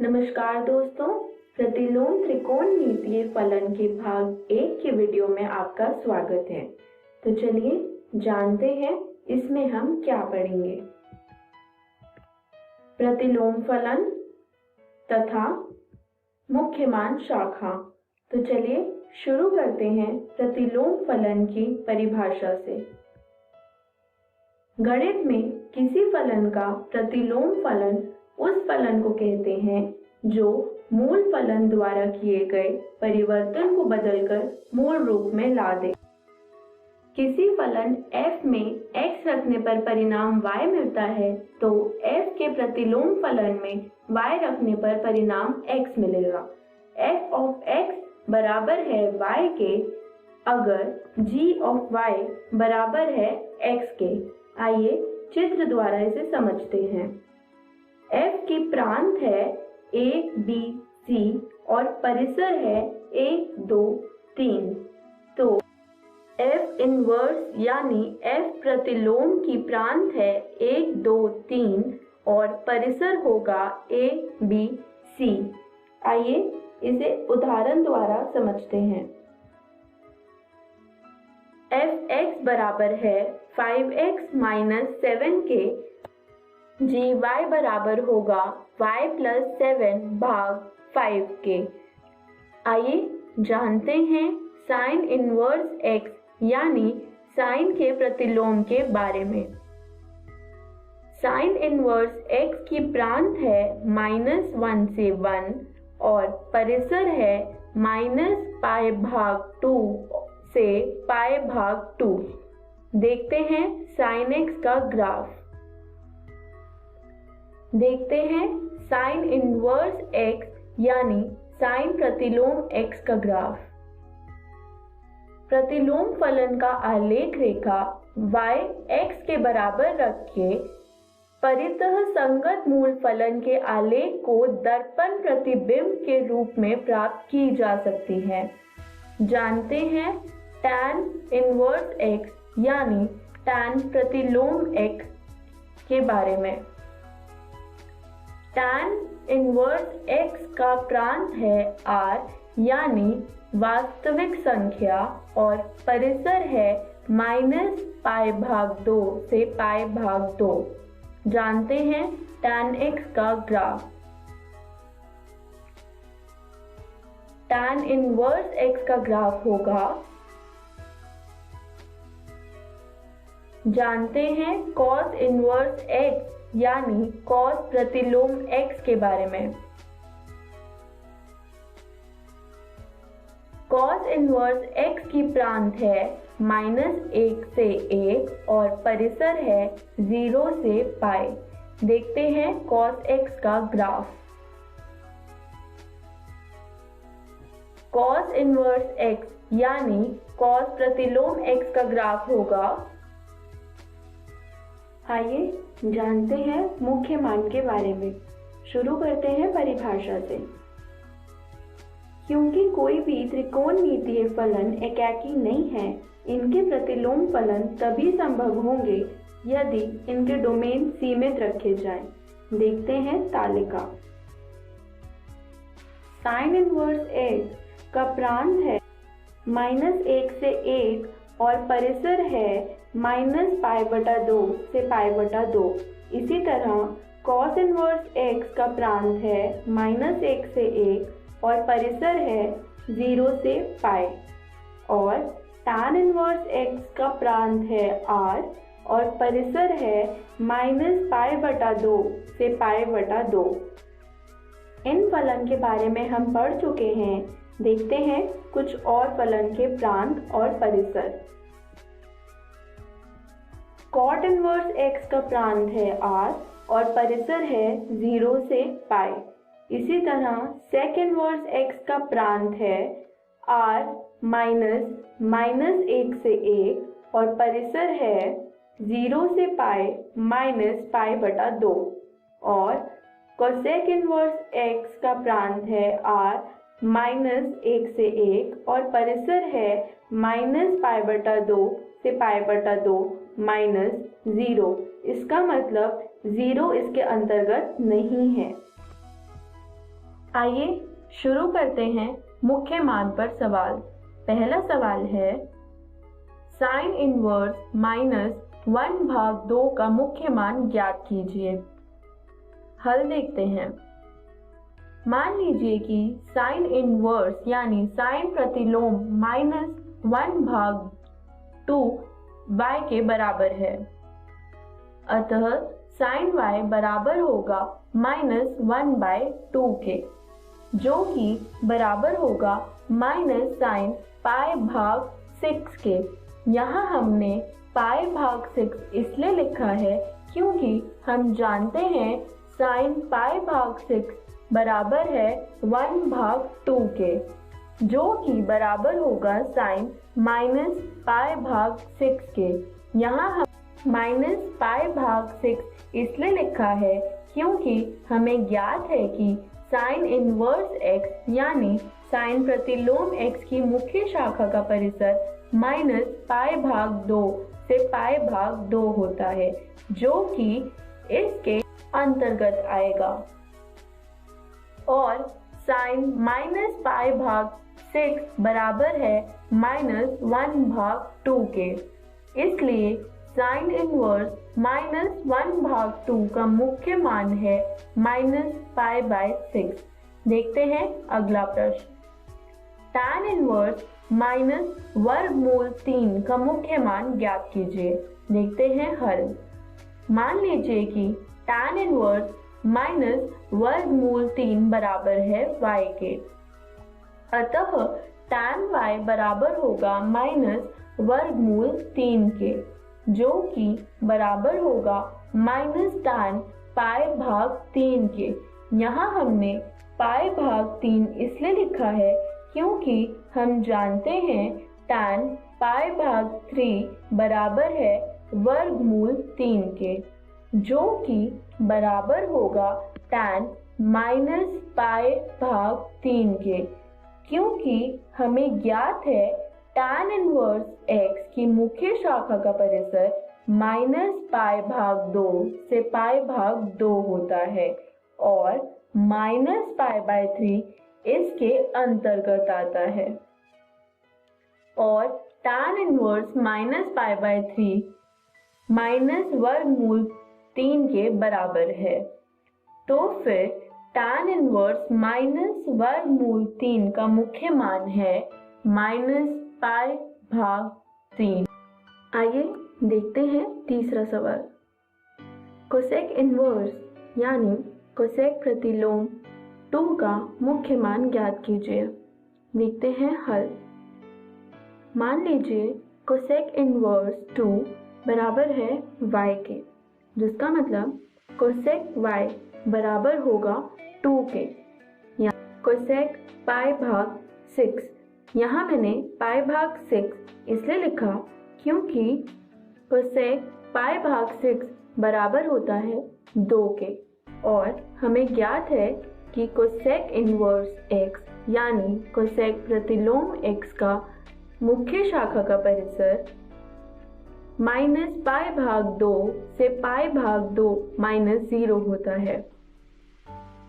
नमस्कार दोस्तों, प्रतिलोम त्रिकोणमितीय फलन के भाग 1 के वीडियो में आपका स्वागत है। तो चलिए जानते हैं इसमें हम क्या पढ़ेंगे। प्रतिलोम फलन तथा मुख्य मान शाखा। तो चलिए शुरू करते हैं प्रतिलोम फलन की परिभाषा से। गणित में किसी फलन का प्रतिलोम फलन उस फलन को कहते हैं जो मूल फलन द्वारा किए गए परिवर्तन को बदलकर मूल रूप में ला दे। किसी फलन f में x रखने पर परिणाम y मिलता है तो f के प्रतिलोम फलन में y रखने पर परिणाम x मिलेगा। f of x बराबर है y के अगर g of y बराबर है x के। आइए चित्र द्वारा इसे समझते हैं। f की प्रांत है a, b, c और परिसर है 1, 2, 3। तो f इनवर्स यानी f प्रतिलोम की प्रांत है 1, 2, 3 और परिसर होगा a, b, c। आइए इसे उदाहरण द्वारा समझते हैं। f(x) बराबर है 5x - 7 के। gy बराबर होगा y + 7 भाग 5 के। आइए जानते हैं साइन इनवर्स x यानी साइन के प्रतिलोम के बारे में। साइन इनवर्स x की प्रांत है -1 से 1 और परिसर है -π/2 से π/2। देखते हैं साइन x का ग्राफ। देखते हैं साइन इनवर्स x यानी साइन प्रतिलोम x का ग्राफ। प्रतिलोम फलन का आलेख रेखा y x के बराबर रख के परितः संगत मूल फलन के आलेख को दर्पण प्रतिबिंब के रूप में प्राप्त की जा सकती है। जानते हैं tan इनवर्स x यानी tan प्रतिलोम x के बारे में। tan इनवर्स x का प्रांत है r यानी वास्तविक संख्या और परिसर है -π/2 से π/2। जानते हैं tan x का ग्राफ। tan इनवर्स x का ग्राफ होगा। जानते हैं cos इनवर्स x यानी cos प्रतिलोम x के बारे में। cos इनवर्स x की प्रांत है -1 से 1 और परिसर है 0 से π। देखते हैं cos x का ग्राफ। cos इनवर्स x यानी cos प्रतिलोम x का ग्राफ होगा। आइए जानते हैं मुख्य मान के बारे में। शुरू करते हैं परिभाषा से। क्योंकि कोई भी त्रिकोणमितीय फलन एकाकी नहीं है, इनके प्रतिलोम फलन तभी संभव होंगे यदि इनके डोमेन सीमित रखे जाएं। देखते हैं तालिका। साइन इनवर्स x का प्रांत है -1 से 1 और परिसर है -π/2 से π/2। इसी तरह cos इनवर्स x का प्रांत है -1 से 1 और परिसर है 0 से π। और tan इनवर्स x का प्रांत है r और परिसर है -π/2 से π/2। इन फलन के बारे में हम पढ़ चुके हैं। देखते हैं कुछ और फलन के प्रांत और परिसर। cot इनवर्स x का प्रांत है r और परिसर है 0 से π। इसी तरह sec इनवर्स x का प्रांत है r -1 से 1 और परिसर है 0 से π -π/2। और cosec इनवर्स x का प्रांत है r -1 से 1 और परिसर है -π/2 से π/2 -0। इसका मतलब 0 इसके अंतर्गत नहीं है। आइए शुरू करते हैं मुख्य मान पर सवाल। पहला सवाल है, साइन इनवर्स -1/2 का मुख्य मान ज्ञात कीजिए। हल देखते हैं। मान लीजिए कि साइन इनवर्स यानी साइन प्रतिलोम -1/2 y के बराबर है। अतः साइन y बराबर होगा -1/2 के, जो कि बराबर होगा -sin π/6 के। यहाँ हमने π/6 इसलिए लिखा है क्योंकि हम जानते हैं sin π/6 बराबर है 1/2 के, जो कि बराबर होगा sin -π/6 के। यहाँ हम -π/6 इसलिए लिखा है क्योंकि हमें ज्ञात है कि साइन इनवर्स x यानी साइन प्रतिलोम x की मुख्य शाखा का परिसर -π/2 से π/2 होता है, जो कि इसके अंतर्गत आएगा। और साइन -π/6 बराबर है -1/2 के, इसलिए साइन इनवर्स -1/2 का मुख्य मान है -π/6। देखते हैं अगला प्रश्न। tan इनवर्स -√3 का मुख्य मान ज्ञात कीजिए। देखते हैं हल। मान लीजिए कि tan इनवर्स -√3 बराबर है y के, अतः tan y बराबर होगा -√3 के, जो कि बराबर होगा -tan π/3 के। यहाँ हमने π/3 इसलिए लिखा है क्योंकि हम जानते हैं tan π/3 बराबर है √3 के, जो कि बराबर होगा tan -π/3 के, क्योंकि हमें ज्ञात है tan इनवर्स x की मुख्य शाखा का परिसर -π/2 से π/2 होता है और -π/3 इसके अंतर्गत आता है। और tan इनवर्स -π/3 -√3 के बराबर है। तो फिर tan इनवर्स -√3 का मुख्य मान है -π/3। आइए देखते हैं तीसरा सवाल। कोसेक इनवर्स यानी कोसेक प्रतिलोम 2 का मुख्य मान ज्ञात कीजिए। देखते हैं हल। मान लीजिए कोसेक इनवर्स 2 बराबर है y के, जिसका मतलब कोसेक y बराबर होगा 2 के, या कोसेक π/6। यहाँ मैंने π/6 इसलिए लिखा क्योंकि कोसेक π/6 बराबर होता है 2 के, और हमें ज्ञात है कि कोसेक इनवर्स x यानी कोसेक प्रतिलोम x का मुख्य शाखा का परिसर -π/2 से π/2 -0 होता है।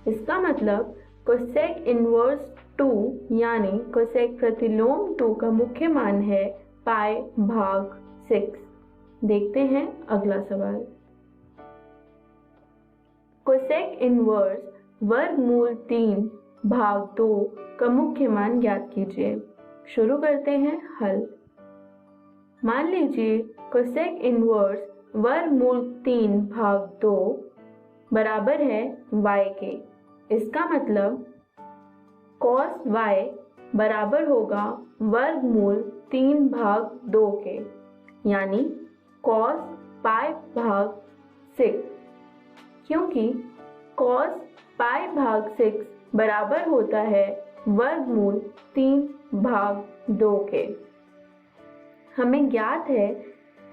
इसका मतलब कोसेक इनवर्स 2 यानी कोसेक प्रतिलोम 2 का मुख्य मान है π/6। देखते हैं अगला सवाल। कोसेक इनवर्स √3/2 का मुख्य मान ज्ञात कीजिए। शुरू करते हैं हल। मान लीजिए कोसेक इनवर्स √3/2 बराबर है y के। इसका मतलब cos y बराबर होगा √3/2 के, यानी cos π/6, क्योंकि cos π/6 बराबर होता है √3/2 के। हमें ज्ञात है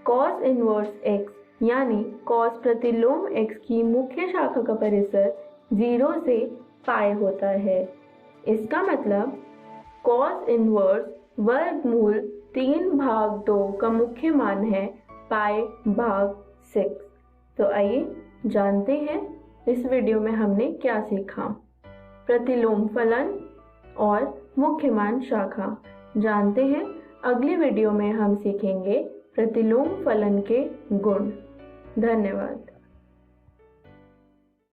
cos इनवर्स x यानी cos प्रतिलोम x की मुख्य शाखा का परिसर 0 से π होता है। इसका मतलब cos इनवर्स √3/2 का मुख्य मान है π/6। तो आइए जानते हैं इस वीडियो में हमने क्या सीखा। प्रतिलोम फलन और मुख्यमान शाखा। जानते हैं अगली वीडियो में हम सीखेंगे प्रतिलोम फलन के गुण। धन्यवाद।